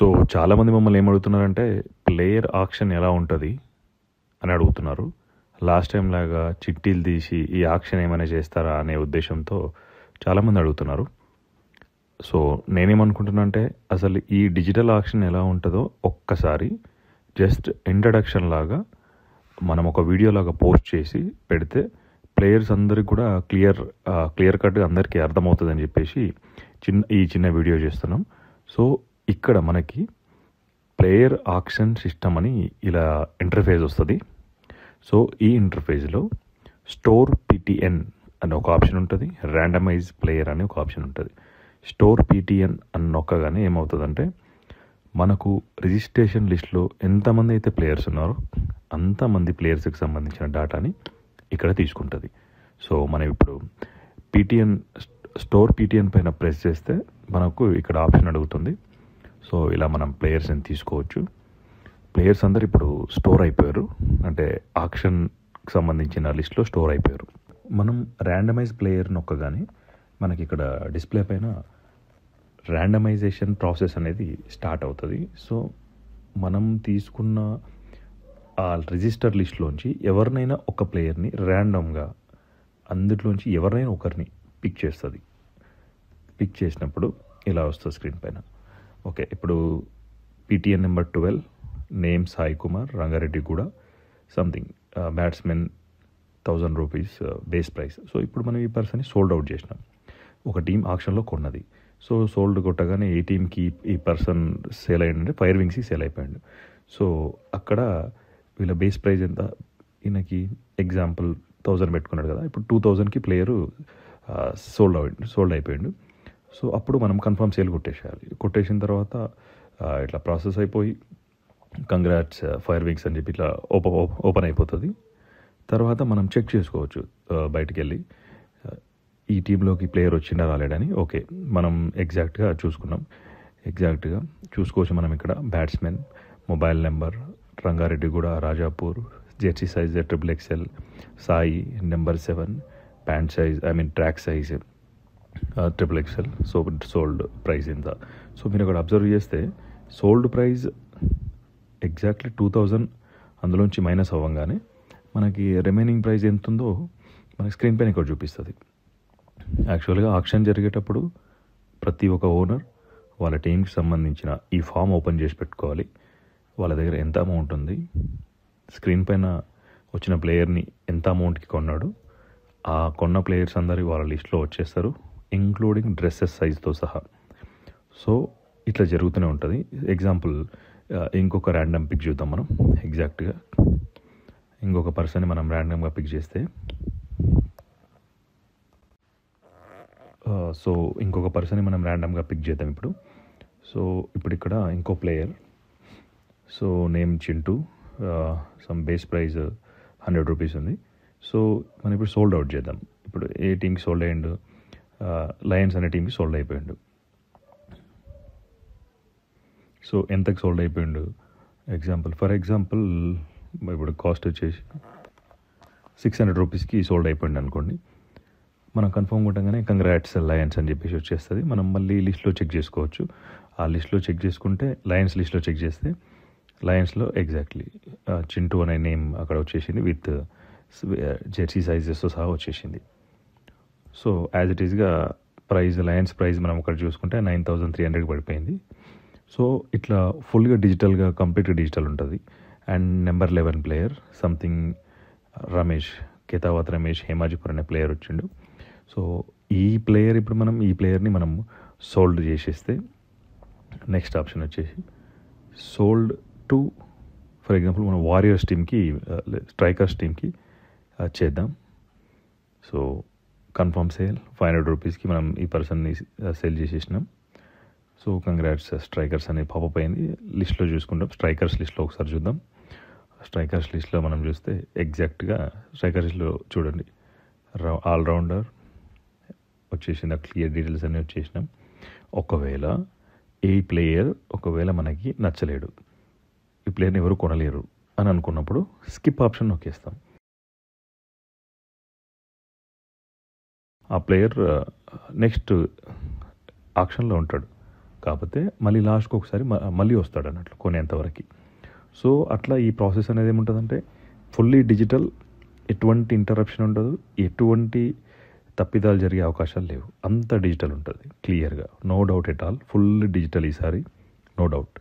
So చాలామంది మమ్మల్ని ఏమడుగుతున్నారంటే player auction ఎలా ఉంటుంది అని అడుగుతున్నారు. లాస్ట్ టైం లాగా చిట్టీలు తీసి ఈ ఆక్షన్ ఏమైనా చేస్తారా అనే ఉద్దేశంతో చాలామంది అడుగుతున్నారు. సో నేనేమనుకుంటున్నా అంటే అసలు ఈ డిజిటల్ ఆక్షన్ ఎలా ఉంటుందో ఒక్కసారి జస్ట్ ఇంట్రడక్షన్ లాగా మనం ఒక వీడియో లాగా పోస్ట్ చేసి పెడితే ప్లేయర్స్ అందరికి కూడా క్లియర్ కట్గా అందరికీ అర్థమవుతుందని చెప్పేసి ఈ చిన్న వీడియో చేస్తున్నాం. సో ఇక్కడ మనకి ప్లేయర్ ఆక్షన్ సిస్టమ్ అని ఇలా ఇంటర్ఫేస్ వస్తుంది. సో ఈ ఇంటర్ఫేస్లో స్టోర్ పిటిఎన్ అనే ఒక ఆప్షన్ ఉంటుంది, ర్యాండమైజ్ ప్లేయర్ అనే ఒక ఆప్షన్ ఉంటుంది. స్టోర్ పిటిఎన్ అని నొక్కగానే ఏమవుతుందంటే మనకు రిజిస్ట్రేషన్ లిస్ట్లో ఎంతమంది అయితే ప్లేయర్స్ ఉన్నారో అంతమంది ప్లేయర్స్కి సంబంధించిన డేటాని ఇక్కడ తీసుకుంటుంది. సో మనం ఇప్పుడు స్టోర్ పిటిఎన్ పైన ప్రెస్ చేస్తే మనకు ఇక్కడ ఆప్షన్ అడుగుతుంది. సో ఇలా మనం ప్లేయర్స్ని తీసుకోవచ్చు. ప్లేయర్స్ అందరు ఇప్పుడు స్టోర్ అయిపోయారు, అంటే ఆక్షన్కి సంబంధించిన లిస్ట్లో స్టోర్ అయిపోయారు. మనం ర్యాండమైజ్ ప్లేయర్ నొక్కగానే మనకి ఇక్కడ డిస్ప్లే పైన ర్యాండమైజేషన్ ప్రాసెస్ అనేది స్టార్ట్ అవుతుంది. సో మనం తీసుకున్న ఆ రిజిస్టర్ లిస్ట్లోంచి ఎవరినైనా ఒక ప్లేయర్ని ర్యాండమ్గా అందులోంచి ఎవరినైనా ఒకరిని పిక్ చేస్తుంది. పిక్ చేసినప్పుడు ఇలా వస్తుంది స్క్రీన్ పైన. ఓకే, ఇప్పుడు PTN number 12, name Sai Kumar, Rangareddyguda, something, batsmen 1000 rupees base price. So ఇప్పుడు మనం ఈ పర్సన్ని సోల్డ్ అవుట్ చేసినాం. ఒక టీం ఆక్షన్లో కొన్నది. సో సోల్డ్ కొట్టగానే ఏ టీంకి ఈ పర్సన్ సేల్ అయ్యిందంటే ఫైర్ వింగ్స్కి సేల్ అయిపోయాడు. సో అక్కడ వీళ్ళ బేస్ ప్రైస్ ఎంత, ఈయనకి ఎగ్జాంపుల్ 1000 పెట్టుకున్నాడు కదా, ఇప్పుడు 2000కి ప్లేయరు సోల్డ్ అయిపోయాడు. సో అప్పుడు మనం కన్ఫర్మ్ సేల్ కొట్టేసేయాలి. కొట్టేసిన తర్వాత ఇట్లా ప్రాసెస్ అయిపోయి కంగ్రాట్స్ ఫైర్ వింగ్స్ అని చెప్పి ఇట్లా ఓపెన్ అయిపోతుంది. తర్వాత మనం చెక్ చేసుకోవచ్చు బయటికి వెళ్ళి ఈ టీంలోకి ప్లేయర్ వచ్చిండా రాలేడని. ఓకే, మనం ఎగ్జాక్ట్గా చూసుకోవచ్చు. మనం ఇక్కడ batsmen, mobile number, Rangareddyguda, Rajapur, jersey size XXL, Sai number 7, pant size track size XXL. So sold price ఇంత. సో మీరు అక్కడ అబ్జర్వ్ చేస్తే సోల్డ్ ప్రైస్ ఎగ్జాక్ట్లీ 2000, అందులోంచి మైనస్ అవ్వగానే మనకి రిమైనింగ్ ప్రైస్ ఎంత ఉందో మనకి స్క్రీన్ పైన ఇక్కడ చూపిస్తుంది. యాక్చువల్గా ఆక్షన్ జరిగేటప్పుడు ప్రతి ఒక్క ఓనర్ వాళ్ళ టీంకి సంబంధించిన ఈ ఫామ్ ఓపెన్ చేసి పెట్టుకోవాలి. వాళ్ళ దగ్గర ఎంత అమౌంట్ ఉంది, స్క్రీన్ పైన వచ్చిన ప్లేయర్ని ఎంత అమౌంట్కి కొన్నాడు, ఆ కొన్న ప్లేయర్స్ అందరి వాళ్ళ లిస్ట్లో వచ్చేస్తారు, ఇంక్లూడింగ్ డ్రెస్సెస్ సైజ్తో సహా. సో ఇట్లా జరుగుతూనే ఉంటుంది. ఎగ్జాంపుల్ ఇంకొక ర్యాండమ్ పిక్ చూద్దాం మనం. ఎగ్జాక్ట్గా ఇంకొక పర్సన్ని మనం ర్యాండమ్గా పిక్ చేస్తే ఇంకొక పర్సన్ని మనం ర్యాండమ్గా పిక్ చేద్దాం ఇప్పుడు. సో ఇప్పుడు ఇక్కడ ఇంకో player, so name Chintu, some base price 100 rupees ఉంది. సో మనం ఇప్పుడు సోల్డ్ అవుట్ చేద్దాం. ఇప్పుడు ఏ టీంకి సోల్డ్ అయ్యిండు, లయన్స్ అనే టీంకి సోల్డ్ అయిపోయిండు. సో ఎంతకు సోల్డ్ అయిపోయిండు, ఫర్ ఎగ్జాంపుల్ ఇప్పుడు కాస్ట్ వచ్చేసి 600 రూపీస్కి సోల్డ్ అయిపోయింది అనుకోండి. మనం కన్ఫర్మ్ కొట్టగానే కంగ్రాట్స్ లయన్స్ అని చెప్పేసి వచ్చేస్తుంది. మనం మళ్ళీ లిస్ట్లో చెక్ చేసుకోవచ్చు. ఆ లిస్ట్లో చెక్ చేసుకుంటే లయన్స్ లిస్ట్లో చెక్ చేస్తే లయన్స్లో ఎగ్జాక్ట్లీ చింటూ అనే నేమ్ అక్కడ వచ్చేసింది విత్ జెర్సీ సైజెస్తో సహా వచ్చేసింది. సో యాజ్ ఇట్ ఈస్గా లయన్స్ ప్రైస్ మనం అక్కడ చూసుకుంటే 9300 పడిపోయింది. సో ఇట్లా ఫుల్గా డిజిటల్గా కంప్లీట్గా డిజిటల్ ఉంటుంది. And number 11 player something Ramesh, Ketavath Ramesh Hemajipur అనే ప్లేయర్ వచ్చిండు. సో ఈ ప్లేయర్ని మనం సోల్డ్ చేసేస్తే నెక్స్ట్ ఆప్షన్ వచ్చేసి సోల్డ్ టు, ఫర్ ఎగ్జాంపుల్ మనం వారియర్స్ టీమ్కి, స్ట్రైకర్స్ టీమ్కి చేద్దాం. సో కన్ఫర్మ్ సేల్ 500 రూపీస్కి మనం ఈ పర్సన్ని సేల్ చేసేసినాం. సో కంగ్రాట్స్ స్ట్రైకర్స్ అనేది పాపప్ అయింది. లిస్ట్లో చూసుకుంటాం. స్ట్రైకర్స్ లిస్ట్లో ఒకసారి చూద్దాం. స్ట్రైకర్స్ లిస్ట్లో మనం చూస్తే ఎగ్జాక్ట్గా స్ట్రైకర్స్ లిస్ట్లో చూడండి, ఆల్రౌండర్ వచ్చేసింది, క్లియర్ డీటెయిల్స్ అన్నీ వచ్చేసినాం. ఒకవేళ ఈ ప్లేయర్ మనకి నచ్చలేడు, ఈ ప్లేయర్ని ఎవరు కొనలేరు అని అనుకున్నప్పుడు స్కిప్ ఆప్షన్ నొక్కేస్తాం. ఆ ప్లేయర్ నెక్స్ట్ ఆక్షన్లో ఉంటాడు. కాకపోతే మళ్ళీ లాస్ట్కి ఒకసారి మళ్ళీ వస్తాడు అన్నట్లు కొనేంతవరకు. సో అట్లా ఈ ప్రాసెస్ అనేది ఏముంటుందంటే ఫుల్లీ డిజిటల్, ఎటువంటి ఇంటరప్షన్ ఉండదు, ఎటువంటి తప్పిదాలు జరిగే అవకాశాలు లేవు, అంత డిజిటల్ ఉంటుంది క్లియర్గా, no doubt at all. Full digital ఈసారి, నో డౌట్.